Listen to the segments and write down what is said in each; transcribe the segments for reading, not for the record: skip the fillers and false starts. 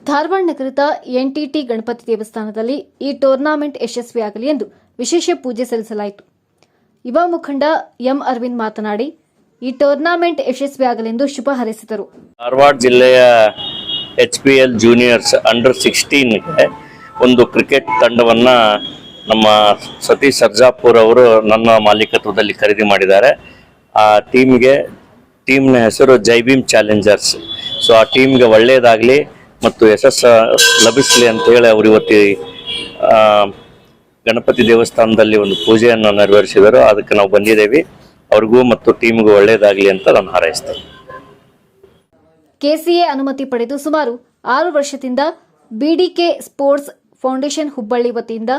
ಧಾರವಾಡ ನಗರದ ಎನ್ಟಿಟಿ ಗಣಪತಿ ದೇವಸ್ಥಾನದಲ್ಲಿ ಈ ಟೂರ್ನಾಮೆಂಟ್ ಯಶಸ್ವಿಯಾಗಲಿ ಎಂದು ವಿಶೇಷ ಪೂಜೆ ಸಲ್ಲಿಸಲಾಯಿತು. ಯುವ ಮುಖಂಡ ಎಂ ಅರವಿಂದ್ ಮಾತನಾಡಿ, ಈ ಟೂರ್ನಾಮೆಂಟ್ ಯಶಸ್ವಿಯಾಗಲೆಂದು ಶುಭ ಹಾರೈಸಿದರು. ಧಾರವಾಡ ಜಿಲ್ಲೆಯ HPL ಜೂನಿಯರ್ಸ್ ಅಂಡರ್ 16 ಒಂದು ಕ್ರಿಕೆಟ್ ತಂಡವನ್ನ ನಮ್ಮ ಸತೀಶ್ ಸರ್ಜಾಪುರ್ ಅವರು ನನ್ನ ಮಾಲೀಕತ್ವದಲ್ಲಿ ಖರೀದಿ ಮಾಡಿದ್ದಾರೆ. ಆ ಟೀಮ್ನ ಹೆಸರು ಜೈಭೀಮ್ ಚಾಲೆಂಜರ್ಸ್. ಸೊ ಆ ಟೀಮ್ಗೆ ಒಳ್ಳೆಯದಾಗಲಿ ಮತ್ತು ಯಶಸ್ಸು ಲಭಿಸಲಿ ಅಂತ ಹೇಳಿ ಅವರು ಇವತ್ತು ಗಣಪತಿ ದೇವಸ್ಥಾನದಲ್ಲಿ ಒಂದು ಪೂಜೆಯನ್ನು ನೆರವೇರಿಸಿದರು. ಅದಕ್ಕೆ ನಾವು ಬಂದಿದ್ದೇವೆ. ಅವ್ರಿಗೂ ಮತ್ತು ಟೀಮ್ಗೂ ಒಳ್ಳೆಯದಾಗಲಿ ಅಂತ ನಾನು ಹಾರೈಸ್ತೇನೆ. KCA ಅನುಮತಿ ಪಡೆದು ಸುಮಾರು 6 ವರ್ಷದಿಂದ BDK ಸ್ಪೋರ್ಟ್ಸ್ ಫೌಂಡೇಶನ್ ಹುಬ್ಬಳ್ಳಿ ವತಿಯಿಂದ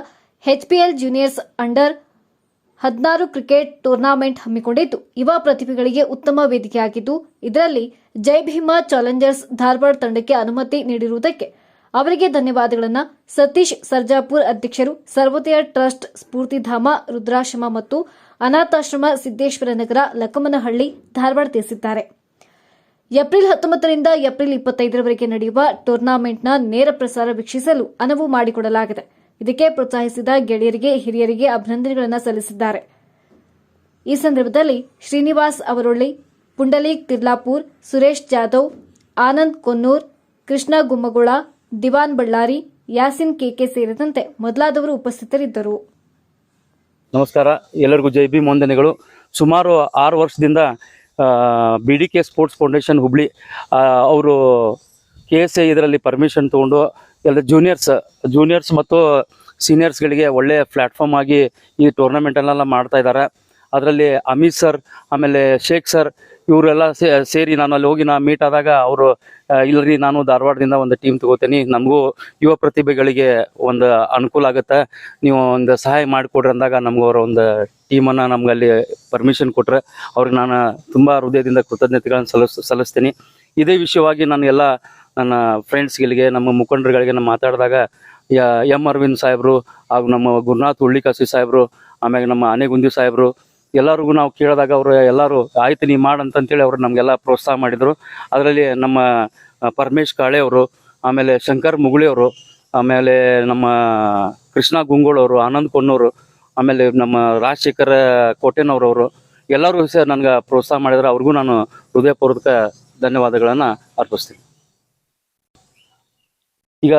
HPL juniors under 16 cricket tournament ಹಮ್ಮಿಕೊಂಡಿದ್ದು, ಯುವ ಪ್ರತಿಭೆಗಳಿಗೆ ಉತ್ತಮ ವೇದಿಕೆಯಾಗಿದ್ದು, ಇದರಲ್ಲಿ ಜೈ ಭೀಮಾ ಚಾಲೆಂಜರ್ಸ್ ಧಾರವಾಡ ತಂಡಕ್ಕೆ ಅನುಮತಿ ನೀಡಿರುವುದಕ್ಕೆ ಅವರಿಗೆ ಧನ್ಯವಾದಗಳನ್ನು ಸತೀಶ್ ಸರ್ಜಾಪುರ್ ಅಧ್ಯಕ್ಷರು, ಸರ್ವೋದಯ ಟ್ರಸ್ಟ್, ಸ್ಫೂರ್ತಿಧಾಮ ರುದ್ರಾಶ್ರಮ ಮತ್ತು ಅನಾಥಾಶ್ರಮ ಸಿದ್ದೇಶ್ವರ ನಗರ, ಲಕ್ಕಮ್ಮನಹಳ್ಳಿ, ಧಾರವಾಡ ತಿಳಿಸಿದ್ದಾರೆ. ಏಪ್ರಿಲ್ 19ರಿಂದ ಏಪ್ರಿಲ್ 25ರವರೆಗೆ ನಡೆಯುವ ಟೂರ್ನಾಮೆಂಟ್ನ ನೇರ ಪ್ರಸಾರ ವೀಕ್ಷಿಸಲು ಅನುವು ಮಾಡಿಕೊಡಲಾಗಿದೆ. ಇದಕ್ಕೆ ಪ್ರೋತ್ಸಾಹಿಸಿದ ಗೆಳೆಯರಿಗೆ, ಹಿರಿಯರಿಗೆ ಅಭಿನಂದನೆಗಳನ್ನು ಸಲ್ಲಿಸಿದ್ದಾರೆ. ಈ ಸಂದರ್ಭದಲ್ಲಿ ಶ್ರೀನಿವಾಸ್ ಅವರೊಳ್ಳಿ, ಪುಂಡಲೀಕ್ ತಿರ್ಲಾಪುರ್, ಸುರೇಶ್ ಜಾಧವ್, ಆನಂದ್ ಕೊನ್ನೂರ್, ಕೃಷ್ಣ ಗುಮ್ಮಗೋಳ, ದಿವಾನ್ ಬಳ್ಳಾರಿ, ಯಾಸಿನ್ KK ಸೇರಿದಂತೆ ಮೊದಲಾದವರು ಉಪಸ್ಥಿತರಿದ್ದರು. ನಮಸ್ಕಾರ, ಎಲ್ಲರಿಗೂ ಜೈ ಭೀಮ್ ವಂದನೆಗಳು. ಸುಮಾರು 6 ವರ್ಷದಿಂದ BDK ಸ್ಪೋರ್ಟ್ಸ್ ಫೌಂಡೇಶನ್ ಹುಬ್ಳಿ ಅವರು KSA ಇದರಲ್ಲಿ ಪರ್ಮಿಷನ್ ತೊಗೊಂಡು ಎಲ್ಲ ಜೂನಿಯರ್ಸ್ ಮತ್ತು ಸೀನಿಯರ್ಸ್ಗಳಿಗೆ ಒಳ್ಳೆಯ ಪ್ಲ್ಯಾಟ್ಫಾರ್ಮ್ ಆಗಿ ಈ ಟೂರ್ನಮೆಂಟನ್ನೆಲ್ಲ ಮಾಡ್ತಾ ಇದ್ದಾರೆ. ಅದರಲ್ಲಿ ಅಮಿತ್ ಸರ್, ಆಮೇಲೆ ಶೇಖ್ ಸರ್ ಇವರೆಲ್ಲ ಸೇರಿ ನಾನು ಅಲ್ಲಿ ಹೋಗಿ ಮೀಟ್ ಆದಾಗ ಅವರು ಇಲ್ಲರಿ, ನಾನು ಧಾರವಾಡದಿಂದ ಒಂದು ಟೀಮ್ ತಗೋತೀನಿ, ನಮಗೂ ಯುವ ಪ್ರತಿಭೆಗಳಿಗೆ ಒಂದು ಅನುಕೂಲ ಆಗುತ್ತೆ, ನೀವು ಒಂದು ಸಹಾಯ ಮಾಡಿಕೊಡ್ರಿ ಅಂದಾಗ ನಮ್ಗೆ ಅವರ ಒಂದು ಟೀಮನ್ನು ನಮ್ಗೆ ಅಲ್ಲಿ ಪರ್ಮಿಷನ್ ಕೊಟ್ಟರೆ ಅವ್ರಿಗೆ ನಾನು ತುಂಬ ಹೃದಯದಿಂದ ಕೃತಜ್ಞತೆಗಳನ್ನು ಸಲ್ಲಿಸ್ತೀನಿ. ಇದೇ ವಿಷಯವಾಗಿ ನಾನು ಎಲ್ಲ ನನ್ನ ಫ್ರೆಂಡ್ಸ್ಗಳಿಗೆ, ನಮ್ಮ ಮುಖಂಡರುಗಳಿಗೆ ನಾನು ಮಾತಾಡಿದಾಗ ಎಂ ಅರವಿಂದ್ ಸಾಹೇಬರು ಹಾಗೂ ನಮ್ಮ ಗುರುನಾಥ್ ಉಳ್ಳಿಕಾಸಿ ಸಾಹೇಬರು, ಆಮೇಲೆ ನಮ್ಮ ಆನೆಗುಂದಿ ಸಾಹೇಬರು ಎಲ್ಲರಿಗೂ ನಾವು ಕೇಳಿದಾಗ ಅವರು ಎಲ್ಲರೂ ಆಯ್ತು ನೀ ಮಾಡಂತಂತೇಳಿ ಅವರು ನಮಗೆಲ್ಲ ಪ್ರೋತ್ಸಾಹ ಮಾಡಿದರು. ಅದರಲ್ಲಿ ನಮ್ಮ ಪರಮೇಶ್ ಕಾಳೆ ಅವರು, ಆಮೇಲೆ ಶಂಕರ್ ಮುಗುಳಿ ಅವರು, ಆಮೇಲೆ ನಮ್ಮ ಕೃಷ್ಣ ಗುಂಗೋಳವರು, ಆನಂದ್ ಕೊನ್ನೂರು, ಆಮೇಲೆ ನಮ್ಮ ರಾಜಶೇಖರ ಕೋಟೆನವ್ರವರು ಎಲ್ಲರೂ ಸಹ ನನಗೆ ಪ್ರೋತ್ಸಾಹ ಮಾಡಿದ್ರು. ಅವ್ರಿಗೂ ನಾನು ಹೃದಯಪೂರ್ವಕ ಧನ್ಯವಾದಗಳನ್ನು ಅರ್ಪಿಸ್ತೀನಿ. ಈಗ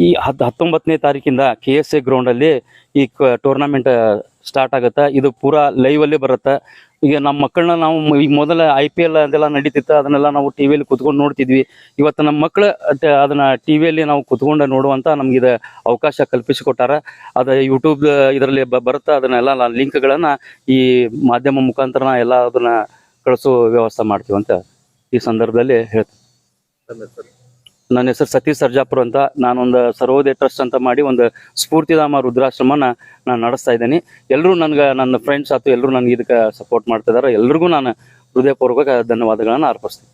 ಈ 19ನೇ ತಾರೀಕಿಂದ KSA ಗ್ರೌಂಡಲ್ಲಿ ಈ ಟೂರ್ನಮೆಂಟ್ ಸ್ಟಾರ್ಟ್ ಆಗುತ್ತೆ. ಇದು ಪೂರಾ ಲೈವಲ್ಲಿ ಬರುತ್ತೆ. ಈಗ ನಮ್ಮ ಮಕ್ಕಳನ್ನ ನಾವು ಈಗ ಮೊದಲ IPL ಅದೆಲ್ಲ ನಡೀತಿತ್ತು, ಅದನ್ನೆಲ್ಲ ನಾವು ಟಿವಿಯಲ್ಲಿ ಕುತ್ಕೊಂಡು ನೋಡ್ತಿದ್ವಿ. ಇವತ್ತು ನಮ್ಮ ಮಕ್ಕಳು ಅದನ್ನ ಟಿವಿಯಲ್ಲಿ ನಾವು ಕುತ್ಕೊಂಡು ನೋಡುವಂತ ನಮ್ಗೆ ಇದು ಅವಕಾಶ ಕಲ್ಪಿಸಿಕೊಟ್ಟಾರ. ಅದು ಯೂಟ್ಯೂಬ್ ಇದರಲ್ಲಿ ಬರುತ್ತೆ. ಅದನ್ನೆಲ್ಲ ಲಿಂಕ್ಗಳನ್ನು ಈ ಮಾಧ್ಯಮ ಮುಖಾಂತರ ಎಲ್ಲ ಅದನ್ನ ಕಳಿಸೋ ವ್ಯವಸ್ಥೆ ಮಾಡ್ತೀವಿ ಅಂತ ಈ ಸಂದರ್ಭದಲ್ಲಿ ಹೇಳ್ತೀನಿ. ನನ್ನ ಹೆಸರು ಸತೀಶ್ ಸರ್ಜಾಪುರ್ ಅಂತ. ನಾನೊಂದು ಸರ್ವೋದಯ ಟ್ರಸ್ಟ್ ಅಂತ ಮಾಡಿ ಒಂದು ಸ್ಫೂರ್ತಿಧಾಮ ರುದ್ರಾಶ್ರಮನ ನಾನು ನಡೆಸ್ತಾ ಇದ್ದೀನಿ. ಎಲ್ಲರೂ ನನಗೆ, ನನ್ನ ಫ್ರೆಂಡ್ಸ್ ಆಯ್ತು, ಎಲ್ಲರೂ ನನಗೆ ಇದಕ್ಕೆ ಸಪೋರ್ಟ್ ಮಾಡ್ತಾ ಇದ್ದಾರೆ. ಎಲ್ರಿಗೂ ನಾನು ಹೃದಯಪೂರ್ವಕ ಧನ್ಯವಾದಗಳನ್ನು ಅರ್ಪಿಸ್ತೀನಿ.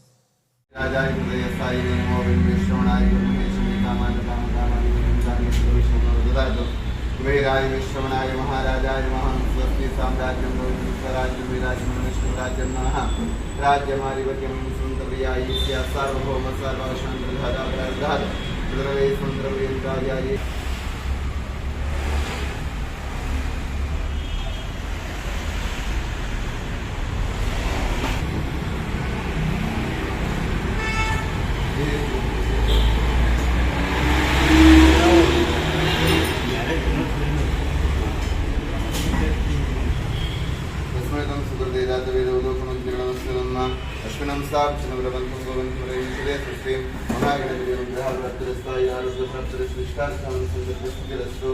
अश्विनं साक्षिणव्रवन्तं गोविन्दमरैश्वरे सुश्रीं महागणपतिरुद्रहारवत्तरस्थायारुद्रसप्तरश्रेष्ठास्थानं संदर्भस्थितिरस्तु.